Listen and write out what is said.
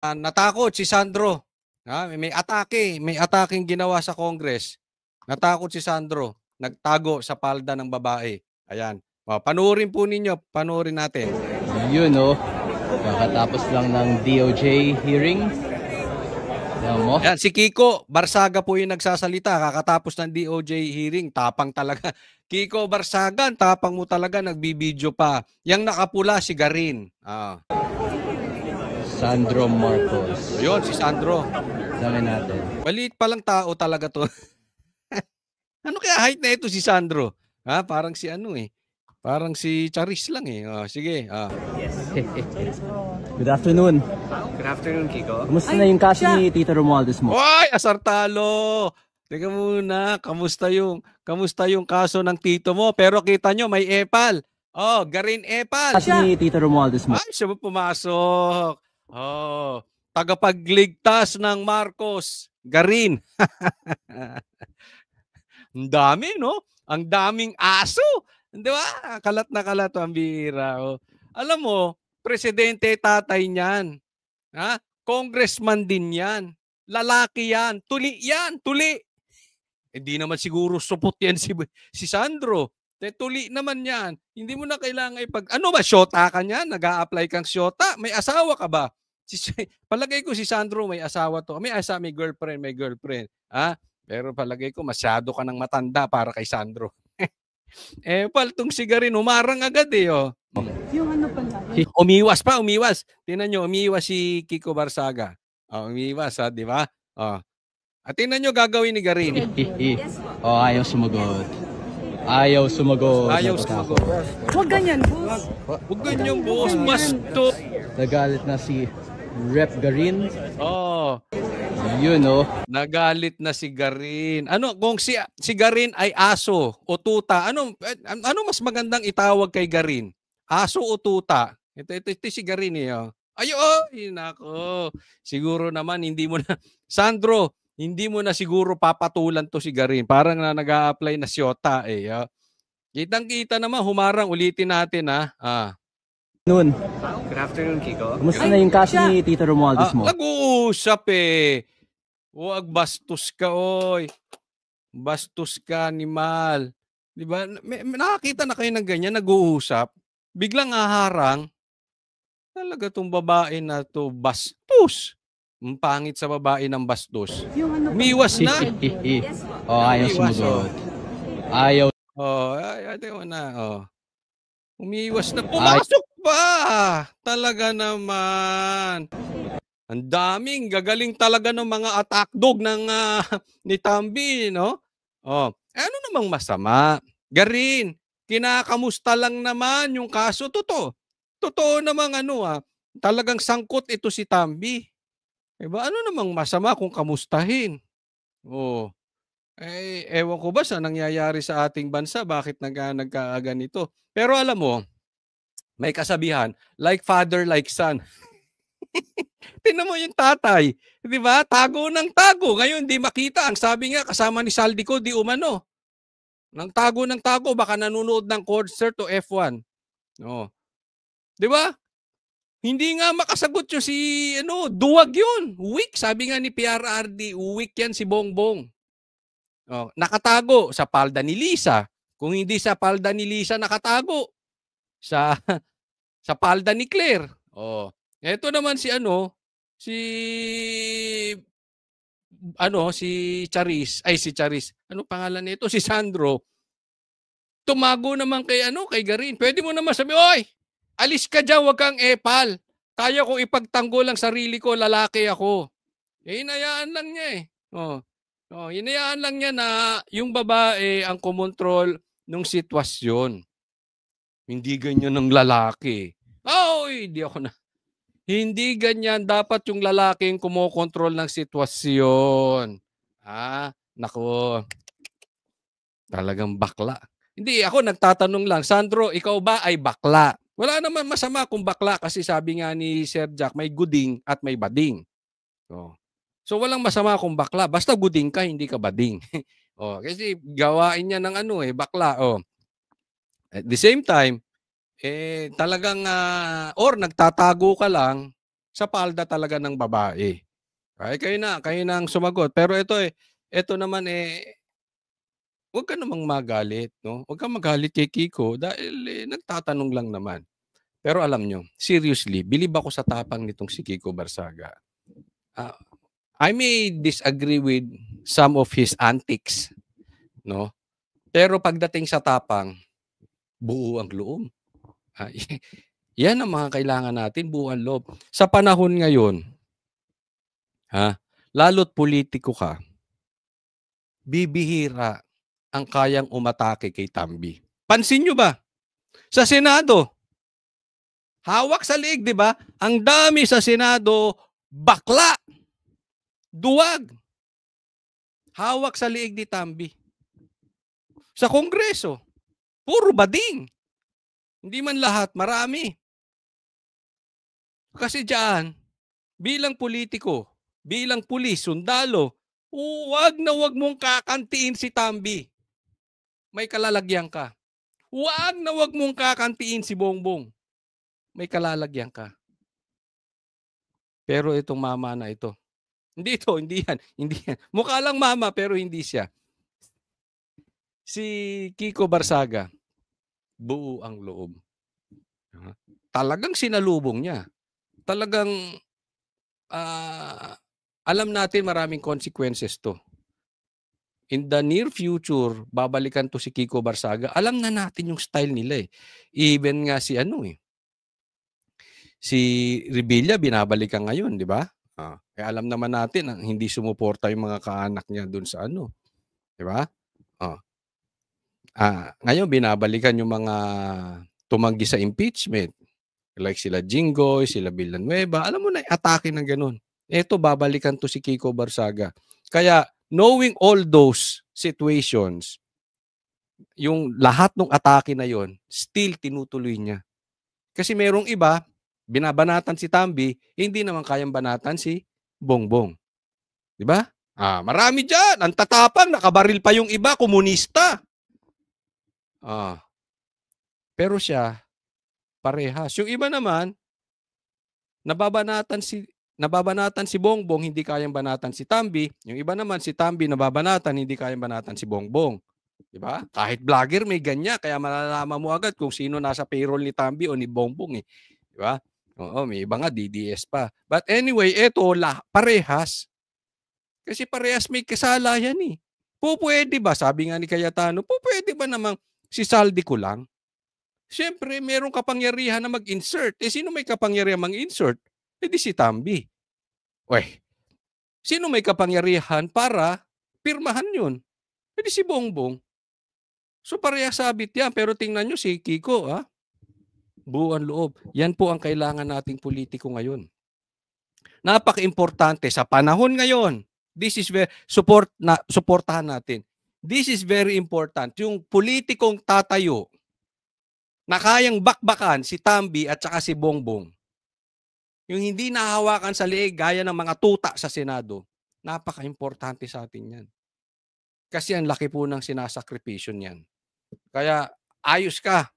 Natakot si Sandro. May atake ginawa sa Congress. Natakot si Sandro. Nagtago sa palda ng babae. Ayan. Panoorin po ninyo. Panoorin natin. Yun, oh. Kakatapos lang ng DOJ hearing. Ayan mo. Yan, si Kiko Barsaga po yung nagsasalita. Kakatapos ng DOJ hearing. Tapang talaga. Kiko Barsaga, tapang mo talaga. Nagbibideo pa. Yang nakapula si Garin. Sandro Marcos. Ayun, si Sandro. Dami natin. Maliit palang tao talaga to. Ano kaya height na ito si Sandro? Parang si ano eh. Parang si Charis lang eh. Sige. Yes. Good afternoon. Good afternoon, Kiko. Kumusta na yung kaso ni Tito Romualdez mo? Hoy, asartalo! Teka muna, kamusta yung kaso ng tito mo? Pero kita nyo, may epal. Garin epal. Kaso ni Tito Romualdez mo? Ay, siya ba pumasok? Tagapagligtas ng Marcos. Garin. Ang dami, no? Ang daming aso. Di ba? Kalat na kalat ang bihira. Alam mo, presidente tatay niyan. Congressman din yan. Lalaki yan. Tuli yan. Tuli. Hindi naman siguro supot yan si Sandro. Tuli naman yan. Hindi mo na kailangan ano ba, syota ka niyan? Nag-a-apply kang syota? May asawa ka ba? Palagay ko si Sandro may asawa to. May girlfriend. Pero palagay ko masyado ka ng matanda para kay Sandro. Paltong sigarin, umarang agad eh. Yung ano pala. Umiwas. Tingnan nyo, umiwas si Kiko Barsaga. Umiwas di ba? At tingnan nyo gagawin ni Garin. Ayaw sumagot. Ayaw sumagot. Huwag ganyan, boss. Huwag ganyan, boss. Basto. Nagalit na si Rep Garin. Yun, oh. Nagalit na si Garin. Ano, kung si Garin ay aso o tuta, ano mas magandang itawag kay Garin? Aso o tuta? Ito si Garin eh. Nako. Siguro naman hindi mo na, Sandro, hindi mo na siguro papatulan to si Garin. Parang nag-a-apply na siyota eh. Kitang-kita naman, humarang, ulitin natin Noon. Good afternoon, Kiko. Kumusta na yung kaso ni Tito Romualdez mo? Nag-uusap eh. Huwag bastos ka, oy. Bastos ka, animal. Di ba? Nakakita na kayo ng ganyan, nag-uusap. Biglang aharang. Talaga tong babae na to, bastos. Ang pangit sa babae ng bastos. Umiwas na. Ayaw sumagot. Ayaw. Ayaw na. Umiwas na. Pumasok pa. Talaga naman. Ang daming gagaling talaga ng mga attack dog ng ni Tambi, no? Ano namang masama? Garin, kinakamusta lang naman yung kaso. Totoo namang talagang sangkot ito si Tambi. Diba? Ano namang masama kung kamustahin? Ewan ko ba sa nangyayari sa ating bansa, bakit nagkaaganito? Pero alam mo, may kasabihan, like father, like son. Tingnan mo yung tatay, di ba? Tago ng tago. Ngayon, di makita. Ang sabi nga, kasama ni Saldico, di umano. Nang tago ng tago, baka nanonood ng concert o F1. Di ba? Hindi nga makasagot yung duwag yun. Weak. Sabi nga ni PRRD, weak yan si Bongbong. Nakatago sa palda ni Lisa. Kung hindi sa palda ni Lisa, nakatago sa palda ni Claire. Ito naman si Charis. Si Charis. Ano pangalan nito? Si Sandro. Tumago naman kay Garin. Pwede mo naman sabi, oy, alis ka dyan, wag kang epal. Kaya ko ipagtanggol ang sarili ko, lalaki ako. Hinayaan lang niya eh. Hinayaan lang niya na yung babae ang kumontrol ng sitwasyon. Hindi ganyan ng lalaki. Hindi ako na. Hindi ganyan. Dapat yung lalaki yung kumokontrol ng sitwasyon. Nako. Talagang bakla. Hindi, ako nagtatanong lang, Sandro, ikaw ba ay bakla? Wala naman masama kung bakla kasi sabi nga ni Sir Jack, may guding at may bading. So walang masama kung bakla. Basta guding ka, hindi ka bading. Kasi gawain niya ng bakla. At the same time, talagang or nagtatago ka lang sa palda talaga ng babae. Ay, kayo na ang sumagot. Pero ito naman huwag ka namang magalit, no? Huwag kang magalit kay Kiko dahil nagtatanong lang naman. Pero alam nyo, seriously, bilib ako sa tapang nitong si Kiko Barsaga. Ah, I may disagree with some of his antics, no? Pero pagdating sa tapang, buo ang loob. Yan ang mga kailangan natin, buo ang loob. Sa panahon ngayon, lalo't politiko ka, bibihira ang kayang umatake kay Tambi. Pansin nyo ba? Sa Senado, hawak sa liig, di ba? Ang dami sa Senado, bakla, duwag. Hawak sa liig ni Tambi. Sa Kongreso, puro bading. Hindi man lahat, marami. Kasi diyan, bilang politiko, bilang pulis, sundalo, huwag na huwag mong kakantiin si Tambi. May kalalagyan ka. Huwag na huwag mong kakantiin si Bongbong. May kalalagyan ka. Pero itong mama na ito, hindi yan. Mukha lang mama pero hindi siya. Si Kiko Barsaga, buo ang loob. Talagang sinalubong niya. Talagang alam natin maraming consequences to. In the near future, babalikan to si Kiko Barsaga. Alam na natin yung style nila eh. Even nga si si Revilla binabalikan ngayon, di ba? Kaya alam naman natin hindi sumuporta yung mga kaanak niya doon sa di ba? Ngayon binabalikan yung mga tumanggi sa impeachment. Like sila Jinggoy, sila Villanueva. Alam mo na, atake ng ganun. Ito, babalikan to si Kiko Barsaga. Kaya, knowing all those situations, yung lahat ng atake na yon, still tinutuloy niya. Kasi merong iba, binabanatan si Tambi, hindi naman kayang banatan si Bongbong. Di ba? Marami dyan. Ang tatapang, nakabaril pa yung iba, komunista. Pero siya, parehas. Yung iba naman, nababanatan si Bongbong, hindi kayang banatan si Tambi. Yung iba naman, si Tambi nababanatan, hindi kayang banatan si Bongbong. Diba? Kahit vlogger may ganyan, kaya malalaman mo agad kung sino nasa payroll ni Tambi o ni Bongbong. Diba? Oo, may iba nga, DDS pa. But anyway, eto, parehas. Kasi parehas may kasalayan eh. Pwede ba, sabi nga ni Cayetano, pwede ba namang si Saldi ko lang? Siyempre, merong kapangyarihan na mag-insert. Sino may kapangyarihan mag-insert? Di si Tambi. Sino may kapangyarihan para pirmahan yun? Di si Bongbong. So pareha sabit yan. Pero tingnan nyo si Kiko, buo ang loob. Yan po ang kailangan nating politiko ngayon. Napaka-importante sa panahon ngayon. This is supportahan natin. This is very important. Yung politikong tatayo na kayang bakbakan si Tambi at saka si Bongbong. Yung hindi nahawakan sa liig gaya ng mga tuta sa Senado, napaka-importante sa atin yan. Kasi ang laki po ng sinasakripisyon yan. Kaya ayos ka,